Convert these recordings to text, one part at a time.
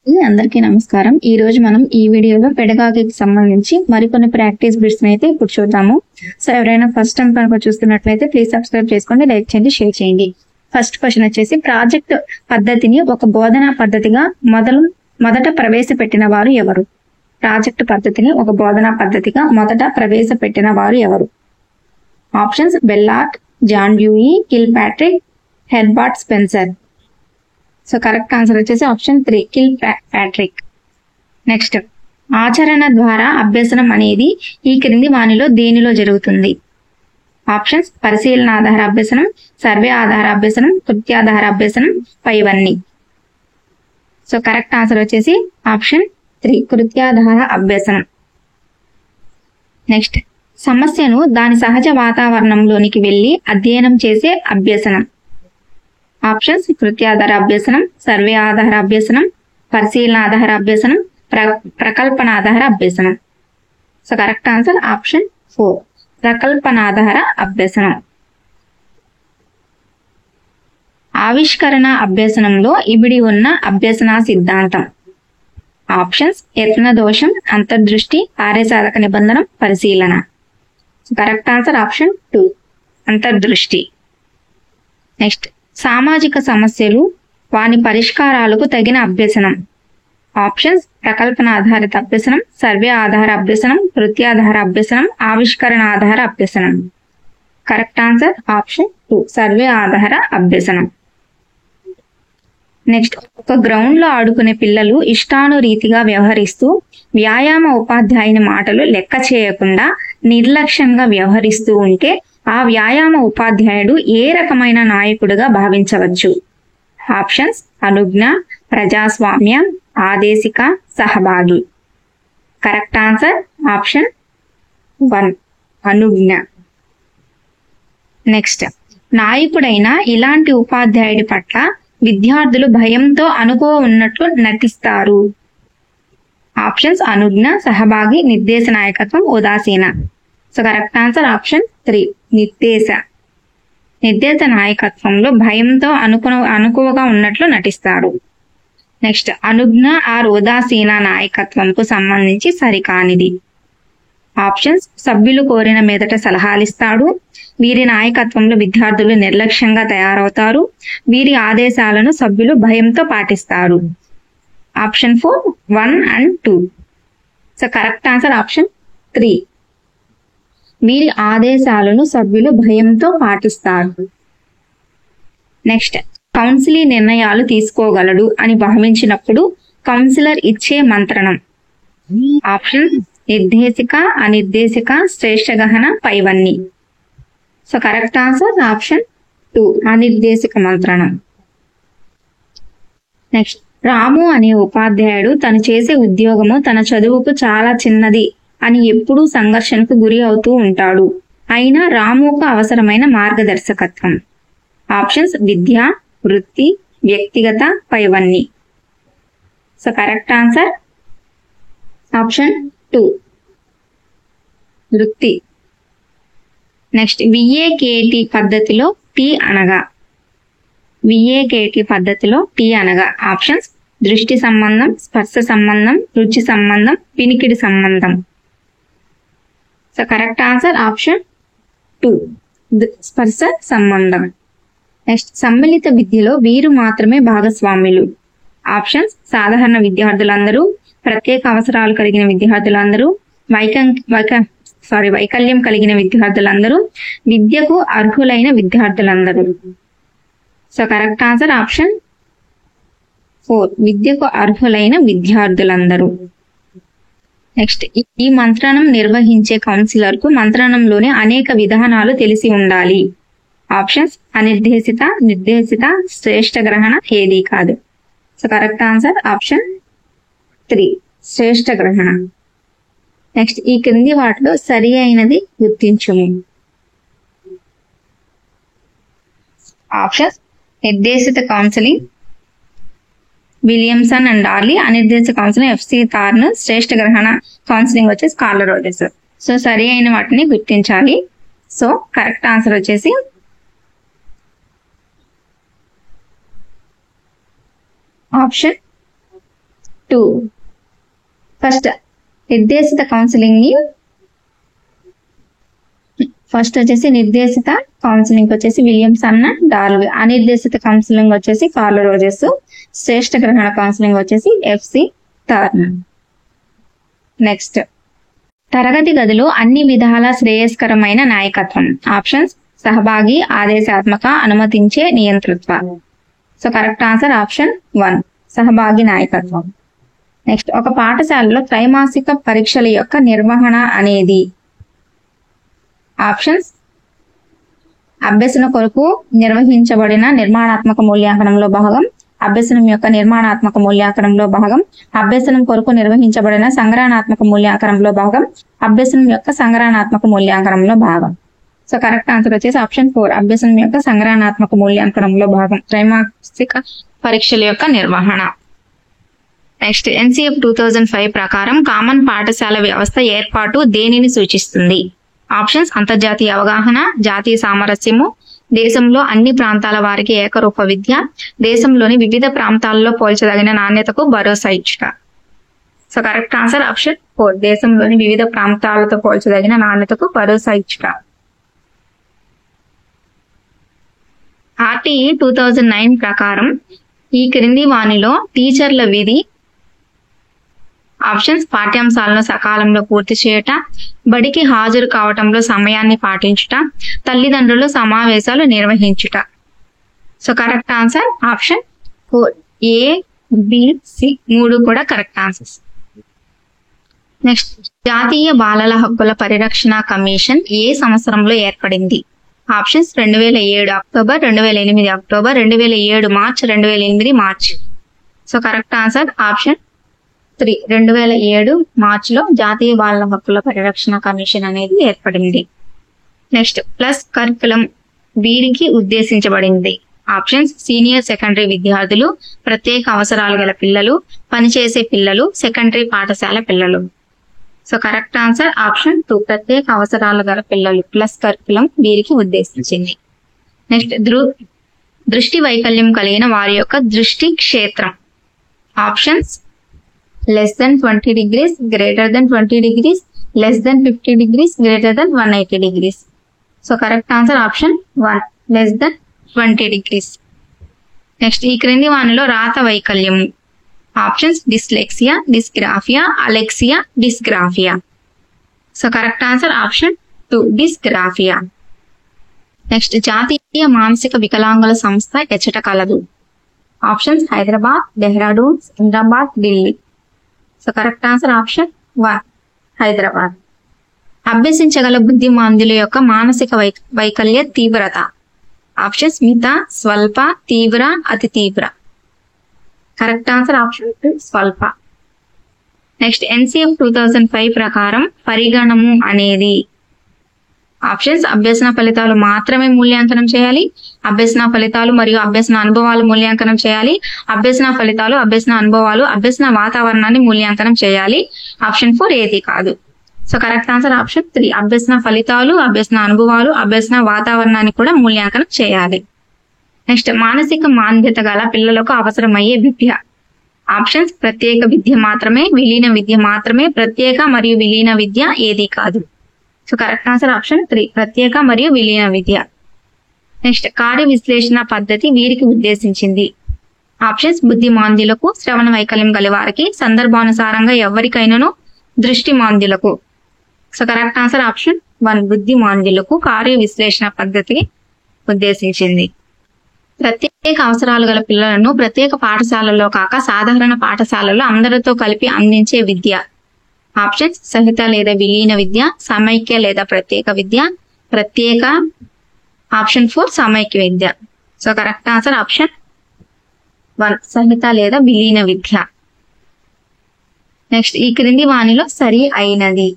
అందరికీ నమస్కారం. ఈ రోజు మనం ఈ వీడియోలో పెడగాగికి సంబంధించి మరికొన్ని ప్రాక్టీస్ బిట్స్ అయితే ఇప్పుడు చూద్దాము. సో ఎవరైనా ఫస్ట్ టైం కనుక చూస్తున్నట్లయితే ప్లీజ్ సబ్స్క్రైబ్ చేసుకోండి, లైక్ చేయండి, షేర్ చేయండి. ఫస్ట్ క్వశ్చన్ వచ్చేసి, ప్రాజెక్ట్ పద్ధతిని ఒక బోధనా పద్ధతిగా మొదట ప్రవేశపెట్టిన వారు ఎవరు? ప్రాజెక్ట్ పద్ధతిని ఒక బోధనా పద్ధతిగా మొదట ప్రవేశపెట్టిన వారు ఎవరు? ఆప్షన్స్: బెల్లార్ట్, John Dewey, Kilpatrick, Herbert Spencer. So correct answer వచ్చేసి ఆప్షన్ 3, కిల్ ప్యాట్రిక్. నెక్స్ట్, ఆచరణ ద్వారా అభ్యసనం అనేది ఈ క్రింది వానిలో దేనిలో జరుగుతుంది? ఆప్షన్స్: పరిశీలన ఆధార అభ్యసనం, సర్వే ఆధార అభ్యసనం, కృత్యాధార అభ్యసనం, పైవన్నీ. సో కరెక్ట్ ఆన్సర్ వచ్చేసి ఆప్షన్ 3, కృత్యాధార అభ్యసనం. నెక్స్ట్, సమస్యను దాని సహజ వాతావరణంలోనికి వెళ్లి అధ్యయనం చేసే అభ్యసనం. ఆప్షన్స్: కృత్యాధార అభ్యసనం, సర్వే ఆధార అభ్యసనం, పరిశీలన ఆధార అభ్యసనం, ప్రకల్పనాధార అభ్యసనం. సో కరెక్ట్ ఆన్సర్ ఆప్షన్ 4, ప్రకల్పనాధార అభ్యసనం. ఆవిష్కరణ అభ్యసనంలో ఇమిడి ఉన్న అభ్యసన సిద్ధాంతం. ఆప్షన్స్: యత్న దోషం, అంతర్దృష్టి, కార్యసాధక నిబంధనం, పరిశీలన. సో కరెక్ట్ ఆన్సర్ ఆప్షన్ 2, అంతర్దృష్టి. నెక్స్ట్, సామాజిక సమస్యలు వాని పరిష్కారాలకు తగిన అభ్యసనం. ఆప్షన్స్: ప్రకల్పన ఆధారిత అభ్యసనం, సర్వే ఆధార అభ్యసనం, కృత్యాధార అభ్యసనం, ఆవిష్కరణ ఆధార అభ్యసనం. కరెక్ట్ ఆన్సర్ ఆప్షన్ 2, సర్వే ఆధార అభ్యసనం. నెక్స్ట్, ఒక గ్రౌండ్ లో ఆడుకునే పిల్లలు ఇష్టానురీతిగా వ్యవహరిస్తూ వ్యాయామ ఉపాధ్యాయుని మాటలు లెక్క చేయకుండా నిర్లక్ష్యంగా వ్యవహరిస్తూ ఉంటే ఆ వ్యాయామ ఉపాధ్యాయుడు ఏ రకమైన నాయకుడిగా భావించవచ్చు? ఆప్షన్స్: అనుజ్ఞ, ప్రజాస్వామ్య, ఆదేశిక, సహభాగి. కరెక్ట్ ఆన్సర్ ఆప్షన్ 1, అనుజ్ఞ. నెక్స్ట్, నాయకుడైన ఇలాంటి ఉపాధ్యాయుడి పట్ల విద్యార్థులు భయంతో అనుకో ఉన్నట్లు నటిస్తారు. ఆప్షన్స్: అనుజ్ఞ, సహభాగి, నిర్దేశ నాయకత్వం, ఉదాసీన. సో కరెక్ట్ ఆన్సర్ ఆప్షన్ 3, నిర్దేశ. నిర్దేశ నాయకత్వంలో భయంతో అనుకువగా ఉన్నట్లు నటిస్తారు. నెక్స్ట్, అనుజ్ఞ ఆర్ ఉదాసీన నాయకత్వంకు సంబంధించి సరికానిది. ఆప్షన్స్: సభ్యులు కోరిన మీదట సలహాలిస్తాడు, వీరి నాయకత్వంలో విద్యార్థులు నిర్లక్ష్యంగా తయారవుతారు, వీరి ఆదేశాలను సభ్యులు భయంతో పాటిస్తారు. Option 4, 1 and 2. So correct answer option 3, వీరి ఆదేశాలను సభ్యులు భయంతో పాటిస్తారు. నెక్స్ట్, కౌన్సిలీ నిర్ణయాలు తీసుకోగలడు అని భావించినప్పుడు కౌన్సిలర్ ఇచ్చే మంత్రణం. ఆప్షన్: నిర్దేశిక, అనిర్దేశిక, శ్రేష్ఠ గహన, పైవన్నీ. సో కరెక్ట్ ఆన్సర్ ఆప్షన్ 2, అనిర్దేశిక మంత్రణం. నెక్స్ట్, రాము అనే ఉపాధ్యాయుడు తను చేసే ఉద్యోగము తన చదువుకు చాలా చిన్నది అని ఎప్పుడూ సంఘర్షణకు గురి అవుతూ ఉంటాడు. అయినా రాముకు అవసరమైన మార్గదర్శకత్వం. ఆప్షన్స్: విద్య, వృత్తి, వ్యక్తిగత, పైవన్నీ. సో కరెక్ట్ ఆన్సర్ ఆప్షన్ 2, వృత్తి. నెక్స్ట్, విఏకేటి పద్ధతిలో టీ అనగా. విఏకేటి పద్ధతిలో టీ అనగా. ఆప్షన్స్: దృష్టి సంబంధం, స్పర్శ సంబంధం, రుచి సంబంధం, వినికిడి సంబంధం. సో కరెక్ట్ ఆన్సర్ ఆప్షన్ 2, స్పర్శ సంబంధం. నెక్స్ట్, సమ్మిళిత విద్యలో వీరు మాత్రమే భాగస్వాములు. ఆప్షన్స్: సాధారణ విద్యార్థులందరూ, ప్రత్యేక అవసరాలు కలిగిన విద్యార్థులందరూ, వైకల్యం కలిగిన విద్యార్థులందరూ, విద్యకు అర్హులైన విద్యార్థులందరూ. సో కరెక్ట్ ఆన్సర్ ఆప్షన్ 4, విద్యకు అర్హులైన విద్యార్థులందరూ. నెక్స్ట్, ఈ మంత్రణం నిర్వహించే కౌన్సిలర్ కు మంత్రణంలోని అనేక విధానాలు తెలిసి ఉండాలి. ఆప్షన్స్: అనిర్దేశిత, నిర్దేశిత, శ్రేష్ఠ గ్రహణ, ఏదీ కాదు. సో కరెక్ట్ ఆన్సర్ ఆప్షన్ 3, శ్రేష్ఠ గ్రహణ. నెక్స్ట్, ఈ క్రింది వాటిలో సరి అయినది గుర్తించుము. ఆప్షన్స్: నిర్దేశిత కౌన్సిలింగ్ విలియమ్సన్ అండ్ డార్లీ, అనిర్దేశిత కౌన్సిలింగ్ ఎఫ్సి థార్న్, శ్రేష్ఠ గ్రహణ కౌన్సిలింగ్ వచ్చేసి కార్ల్ రోజర్స్. సో సరి అయిన వాటిని గుర్తించాలి. సో కరెక్ట్ ఆన్సర్ వచ్చేసి ఆప్షన్ 2. ఫస్ట్ నిర్దేశిత కౌన్సిలింగ్ ని నిర్దేశిత కౌన్సిలింగ్ వచ్చేసి విలియమ్సన్ డార్వి, అనిర్దేశిత కౌన్సిలింగ్ వచ్చేసి కార్ల్ రోజెస్, శ్రేష్ఠ గ్రహణ కౌన్సిలింగ్ వచ్చేసి ఎఫ్సి టర్నర్. నెక్స్ట్, తరగతి గదిలో అన్ని విధాల శ్రేయస్కరమైన నాయకత్వం. ఆప్షన్స్ సహభాగి, ఆదేశాత్మక, అనుమతించే, నియంతృత్వ. సో కరెక్ట్ ఆన్సర్ ఆప్షన్ 1 సహభాగి నాయకత్వం. నెక్స్ట్, ఒక పాఠశాలలో త్రైమాసిక పరీక్షల యొక్క నిర్వహణ అనేది. ఆప్షన్స్ అభ్యసన కొరకు నిర్వహించబడిన నిర్మాణాత్మక మూల్యాంకనంలో భాగం, అభ్యసనం యొక్క నిర్మాణాత్మక మూల్యాంకనంలో భాగం, అభ్యసనం కొరకు నిర్వహించబడిన సంగ్రహణాత్మక మూల్యాంకనంలో భాగం, అభ్యసనం యొక్క సంగ్రహణాత్మక మూల్యాంకనంలో భాగం. సో కరెక్ట్ ఆన్సర్ వచ్చేసి ఆప్షన్ 4 అభ్యసనం యొక్క సంగ్రహణాత్మక మూల్యాంకనంలో భాగం, త్రైమాసిక పరీక్షల యొక్క నిర్వహణ. నెక్స్ట్, ఎన్సిఎఫ్ 2005 ప్రకారం కామన్ పాఠశాల వ్యవస్థ ఏర్పాటు దేనిని సూచిస్తుంది? ఆప్షన్స్ అంతర్జాతీయ అవగాహన, జాతీయ సామరస్యము, దేశంలో అన్ని ప్రాంతాల వారికి ఏకరూప విద్య, దేశంలోని వివిధ ప్రాంతాల్లో పోల్చదగిన నాణ్యతకు భరోసా ఇచ్చుట. సో కరెక్ట్ ఆన్సర్ ఆప్షన్ 4 దేశంలోని వివిధ ప్రాంతాలతో పోల్చదగిన నాణ్యతకు భరోసా ఇచ్చుట. ఆర్టీఈ 2009 ప్రకారం ఈ క్రింది వానిలో టీచర్ల విధి. ఆప్షన్స్ పాఠ్యాంశాలను సకాలంలో పూర్తి చేయుట, బడికి హాజరు కావటంలో సమయాన్ని పాటించుట, తల్లిదండ్రులు సమావేశాలు నిర్వహించుట. సో కరెక్ట్ ఆన్సర్ ఆప్షన్ 4 ఏ, బి, సి 3 కూడా కరెక్ట్ ఆన్సర్స్. నెక్స్ట్, జాతీయ బాలల హక్కుల పరిరక్షణ కమిషన్ ఏ సంవత్సరంలో ఏర్పడింది? Options 2007 October, 2008 October, 2007 March, 2008 March. So correct answer option 3 2007 మార్చిలో జాతీయ బాలల హక్కుల పరిరక్షణ కమిషన్ అనేది ఏర్పడింది. నెక్స్ట్, ప్లస్ కరికులం వీరికి ఉద్దేశించబడింది. ఆప్షన్స్ సీనియర్ సెకండరీ విద్యార్థులు, ప్రత్యేక అవసరాలు గల పిల్లలు, పనిచేసే పిల్లలు, సెకండరీ పాఠశాల పిల్లలు. సో కరెక్ట్ ఆన్సర్ ఆప్షన్ 2 ప్రత్యేక అవసరాలు గల పిల్లలు ప్లస్ కరికులం వీరికి ఉద్దేశించింది. నెక్స్ట్, దృష్టి వైకల్యం కలిగిన వారి యొక్క దృష్టి క్షేత్రం. Options less than 20 degrees, greater than 20 degrees, less than 50 degrees, greater than 180 degrees. So correct answer option 1 less than 20 degrees. Next, ఈ క్రింది వానిలో రాత వైకల్యం. Options dyslexia, dysgraphia, alexia, dysgraphia. So correct answer option 2 dysgraphia. Next, జాతీయ మానసిక వికలాంగుల సంస్థ ఎచ్చట కలదు? Options Hyderabad, Dehradun, Secunderabad, Delhi. So correct answer option 1 Hyderabad. అభ్యసించగల బుద్ధిమాంద్యుల యొక్క మానసిక వైకల్య తీవ్రత. ఆప్షన్స్ మిత, స్వల్ప, తీవ్ర, అతి తీవ్ర. కరెక్ట్ ఆన్సర్ ఆప్షన్ 2 స్వల్ప. నెక్స్ట్, ఎన్సిఎఫ్ 2005 ప్రకారం పరిగణము అనేది. ఆప్షన్స్ అభ్యసన ఫలితాలు మాత్రమే మూల్యాంకనం చేయాలి, అభ్యసన ఫలితాలు మరియు అభ్యసన అనుభవాలు మూల్యాంకనం చేయాలి, అభ్యసన ఫలితాలు, అభ్యసన అనుభవాలు, అభ్యసన వాతావరణాన్ని మూల్యాంకనం చేయాలి. ఆప్షన్ 4 ఏది కాదు. సో కరెక్ట్ ఆన్సర్ ఆప్షన్ 3 అభ్యసన ఫలితాలు, అభ్యసన అనుభవాలు, అభ్యసన వాతావరణాన్ని కూడా మూల్యాంకనం చేయాలి. నెక్స్ట్, మానసిక మాంద్యత గల పిల్లలకు అవసరమయ్యే విద్య. ఆప్షన్స్ ప్రత్యేక విద్య మాత్రమే, విలీన విద్య మాత్రమే, ప్రత్యేక మరియు విలీన విద్య ఏది కాదు. సో కరెక్ట్ ఆన్సర్ ఆప్షన్ 3 ప్రత్యేక మరియు విలీన విద్య. నెక్స్ట్, కార్య విశ్లేషణ పద్ధతి వీరికి ఉద్దేశించింది. ఆప్షన్స్ బుద్ధిమాంద్యులకు, శ్రవణ వైకల్యం గల వారికి, సందర్భానుసారంగా ఎవరికైనాను, దృష్టి మాంద్యులకు. సో కరెక్ట్ ఆన్సర్ ఆప్షన్ 1 బుద్ధిమాంద్యులకు కార్య విశ్లేషణ పద్ధతికి ఉద్దేశించింది. ప్రత్యేక అవసరాలు గల పిల్లలను ప్రత్యేక పాఠశాలలో కాక సాధారణ పాఠశాలలో అందరితో కలిపి అందించే విద్య. ఆప్షన్స్ సహిత లేదా విలీన విద్య, సమైక్య లేదా ప్రత్యేక విద్య, ప్రత్యేక. ఆప్షన్ 4 సమైక్య విద్య. సో కరెక్ట్ ఆన్సర్ ఆప్షన్ 1 సహిత లేదా విలీన విద్య. నెక్స్ట్, ఈ క్రింది వానిలో సరి అయినది.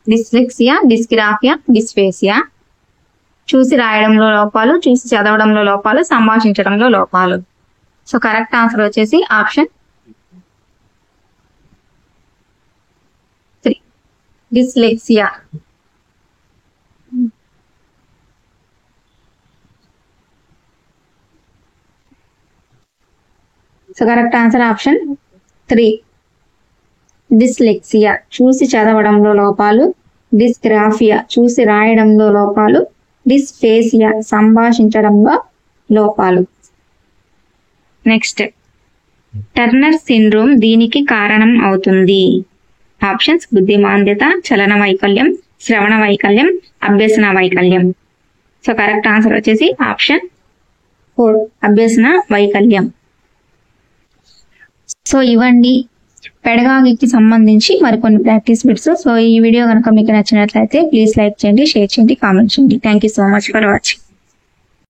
Dyslexia, dysgraphia, dysphasia. చూసి రాయడంలో లోపాలు, చూసి చదవడంలో లోపాలు, సంభాషించడంలో లోపాలు. సో కరెక్ట్ ఆన్సర్ వచ్చేసి option 3 dyslexia. So correct answer option 3. Dyslexia చూసి చదవడంలో లోపాలు, డిస్గ్రాఫియా చూసి రాయడంలో లోపాలు, డిస్ఫేసియా సంభాషించడంలో లోపాలు. నెక్స్ట్, టర్నర్ సిండ్రోమ్ దీనికి కారణం అవుతుంది. ఆప్షన్స్ బుద్ధిమాంద్యత, చలన వైకల్యం, శ్రవణ వైకల్యం, అభ్యసన వైకల్యం. సో కరెక్ట్ ఆన్సర్ వచ్చేసి ఆప్షన్ 4 అభ్యసన వైకల్యం. సో ఇవ్వండి పెడగాగికి సంబంధించి మరికొన్ని ప్రాక్టీస్ బిట్స్. సో ఈ వీడియో కనుక మీకు నచ్చినట్లయితే ప్లీజ్ లైక్ చేయండి, షేర్ చేయండి, కామెంట్ చేయండి. Thank you so much for watching.